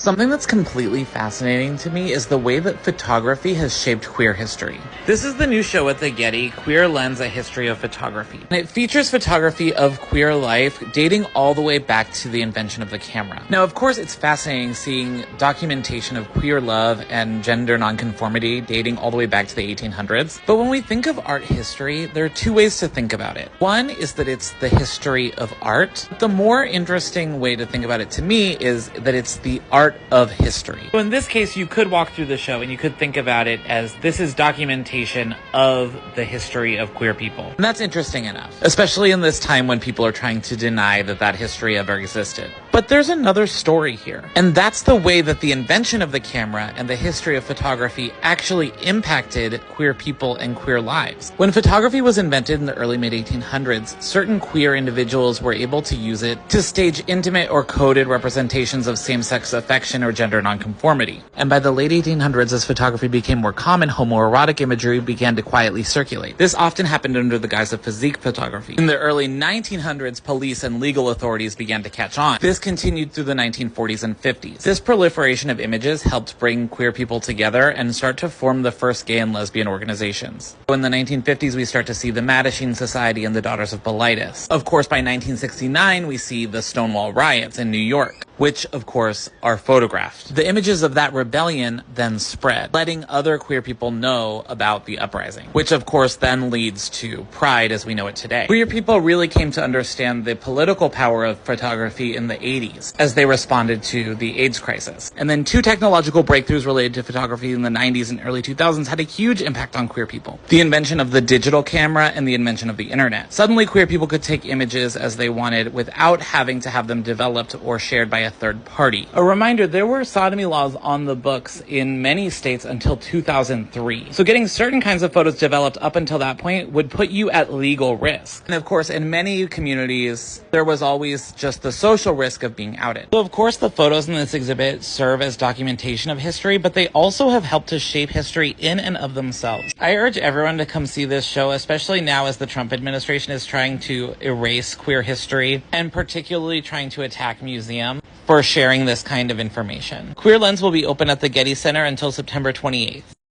Something that's completely fascinating to me is the way that photography has shaped queer history. This is the new show at the Getty, Queer Lens: A History of Photography. And it features photography of queer life dating all the way back to the invention of the camera. Now, of course, it's fascinating seeing documentation of queer love and gender nonconformity dating all the way back to the 1800s. But when we think of art history, there are two ways to think about it. One is that it's the history of art. The more interesting way to think about it to me is that it's the art of history. So in this case, you could walk through the show and you could think about it as this is documentation of the history of queer people. And that's interesting enough, especially in this time when people are trying to deny that that history ever existed. But there's another story here, and that's the way that the invention of the camera and the history of photography actually impacted queer people and queer lives. When photography was invented in the early mid-1800s, certain queer individuals were able to use it to stage intimate or coded representations of same-sex affection or gender nonconformity. And by the late 1800s, as photography became more common, homoerotic imagery began to quietly circulate. This often happened under the guise of physique photography. In the early 1900s, police and legal authorities began to catch on. This continued through the 1940s and 50s. This proliferation of images helped bring queer people together and start to form the first gay and lesbian organizations. In the 1950s, we start to see the Mattachine Society and the Daughters of Bilitis. Of course, by 1969, we see the Stonewall riots in New York, which, of course, are photographed. The images of that rebellion then spread, letting other queer people know about the uprising, which, of course, then leads to Pride as we know it today. Queer people really came to understand the political power of photography in the 80s as they responded to the AIDS crisis. And then two technological breakthroughs related to photography in the 90s and early 2000s had a huge impact on queer people. The invention of the digital camera and the invention of the internet. Suddenly, queer people could take images as they wanted without having to have them developed or shared by a third party. A reminder, there were sodomy laws on the books in many states until 2003. So getting certain kinds of photos developed up until that point would put you at legal risk. And of course, in many communities, there was always just the social risk of being outed. So of course, the photos in this exhibit serve as documentation of history, but they also have helped to shape history in and of themselves. I urge everyone to come see this show, especially now as the Trump administration is trying to erase queer history and particularly trying to attack museums for sharing this kind of information. Queer Lens will be open at the Getty Center until September 28th.